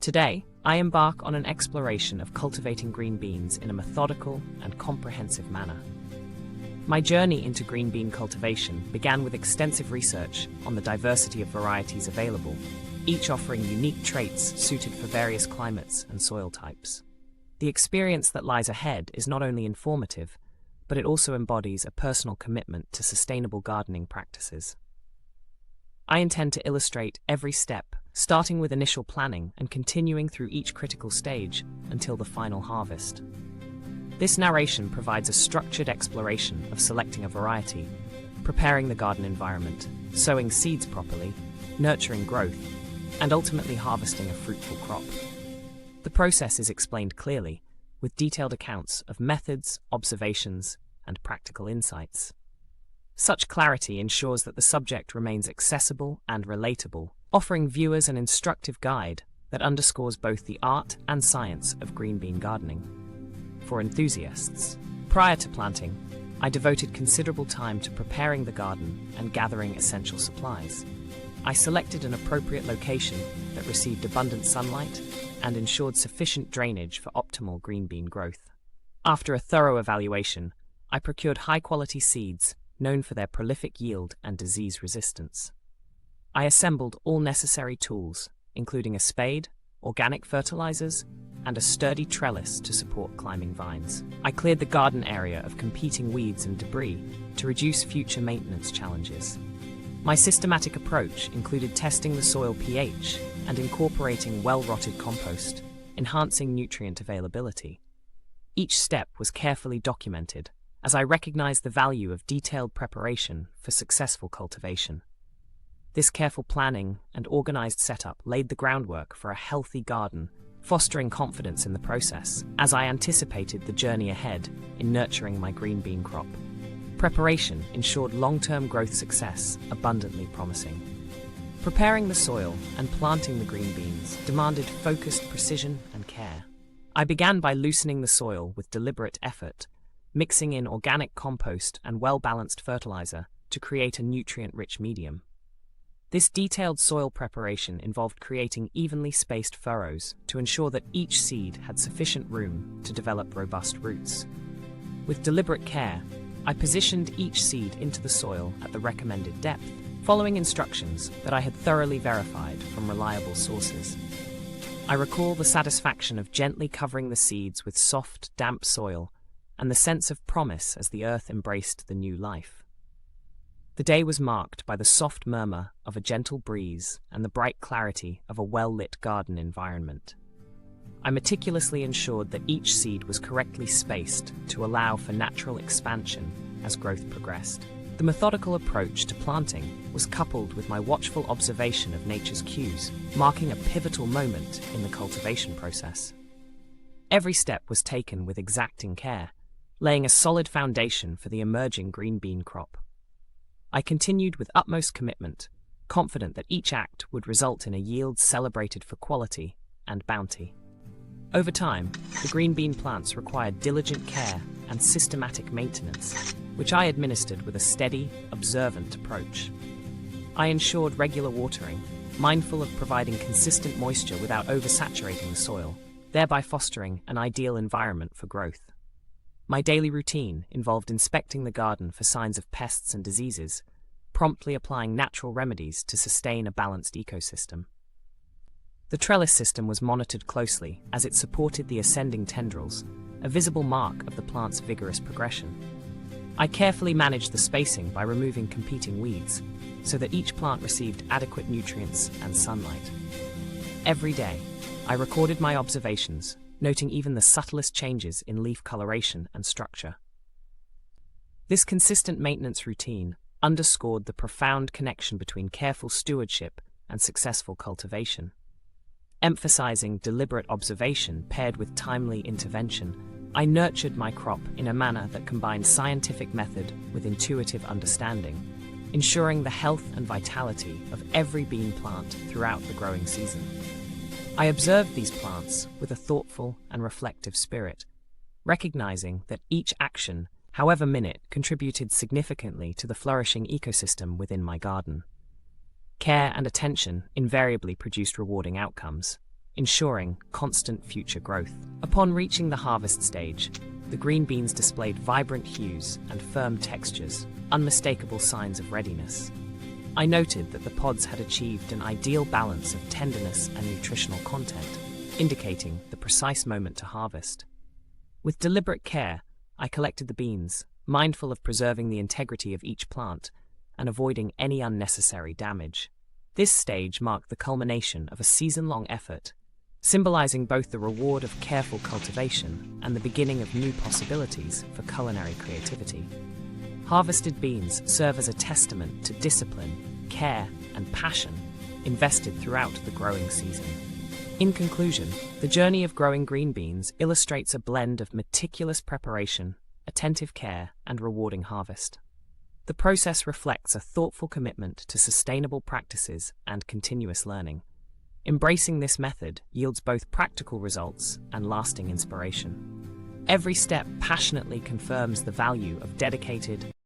Today, I embark on an exploration of cultivating green beans in a methodical and comprehensive manner. My journey into green bean cultivation began with extensive research on the diversity of varieties available, each offering unique traits suited for various climates and soil types. The experience that lies ahead is not only informative, but it also embodies a personal commitment to sustainable gardening practices. I intend to illustrate every step, starting with initial planning and continuing through each critical stage until the final harvest. This narration provides a structured exploration of selecting a variety, preparing the garden environment, sowing seeds properly, nurturing growth, and ultimately harvesting a fruitful crop. The process is explained clearly, with detailed accounts of methods, observations, and practical insights. Such clarity ensures that the subject remains accessible and relatable, offering viewers an instructive guide that underscores both the art and science of green bean gardening. For enthusiasts, prior to planting, I devoted considerable time to preparing the garden and gathering essential supplies. I selected an appropriate location that received abundant sunlight and ensured sufficient drainage for optimal green bean growth. After a thorough evaluation, I procured high-quality seeds known for their prolific yield and disease resistance. I assembled all necessary tools, including a spade, organic fertilizers, and a sturdy trellis to support climbing vines. I cleared the garden area of competing weeds and debris to reduce future maintenance challenges. My systematic approach included testing the soil pH and incorporating well-rotted compost, enhancing nutrient availability. Each step was carefully documented, as I recognized the value of detailed preparation for successful cultivation. This careful planning and organized setup laid the groundwork for a healthy garden, fostering confidence in the process as I anticipated the journey ahead in nurturing my green bean crop. Preparation ensured long-term growth success, abundantly promising. Preparing the soil and planting the green beans demanded focused precision and care. I began by loosening the soil with deliberate effort, mixing in organic compost and well-balanced fertilizer to create a nutrient-rich medium. This detailed soil preparation involved creating evenly spaced furrows to ensure that each seed had sufficient room to develop robust roots. With deliberate care, I positioned each seed into the soil at the recommended depth, following instructions that I had thoroughly verified from reliable sources. I recall the satisfaction of gently covering the seeds with soft, damp soil and the sense of promise as the earth embraced the new life. The day was marked by the soft murmur of a gentle breeze and the bright clarity of a well-lit garden environment. I meticulously ensured that each seed was correctly spaced to allow for natural expansion as growth progressed. The methodical approach to planting was coupled with my watchful observation of nature's cues, marking a pivotal moment in the cultivation process. Every step was taken with exacting care, laying a solid foundation for the emerging green bean crop. I continued with utmost commitment, confident that each act would result in a yield celebrated for quality and bounty. Over time, the green bean plants required diligent care and systematic maintenance, which I administered with a steady, observant approach. I ensured regular watering, mindful of providing consistent moisture without oversaturating the soil, thereby fostering an ideal environment for growth. My daily routine involved inspecting the garden for signs of pests and diseases, promptly applying natural remedies to sustain a balanced ecosystem. The trellis system was monitored closely as it supported the ascending tendrils, a visible mark of the plant's vigorous progression. I carefully managed the spacing by removing competing weeds, so that each plant received adequate nutrients and sunlight. Every day, I recorded my observations, noting even the subtlest changes in leaf coloration and structure. This consistent maintenance routine underscored the profound connection between careful stewardship and successful cultivation. Emphasizing deliberate observation paired with timely intervention, I nurtured my crop in a manner that combined scientific method with intuitive understanding, ensuring the health and vitality of every bean plant throughout the growing season. I observed these plants with a thoughtful and reflective spirit, recognizing that each action, however minute, contributed significantly to the flourishing ecosystem within my garden. Care and attention invariably produced rewarding outcomes, ensuring constant future growth. Upon reaching the harvest stage, the green beans displayed vibrant hues and firm textures, unmistakable signs of readiness. I noted that the pods had achieved an ideal balance of tenderness and nutritional content, indicating the precise moment to harvest. With deliberate care, I collected the beans, mindful of preserving the integrity of each plant and avoiding any unnecessary damage. This stage marked the culmination of a season-long effort, symbolizing both the reward of careful cultivation and the beginning of new possibilities for culinary creativity. Harvested beans serve as a testament to discipline, care, and passion invested throughout the growing season. In conclusion, the journey of growing green beans illustrates a blend of meticulous preparation, attentive care, and rewarding harvest. The process reflects a thoughtful commitment to sustainable practices and continuous learning. Embracing this method yields both practical results and lasting inspiration. Every step passionately confirms the value of dedicated,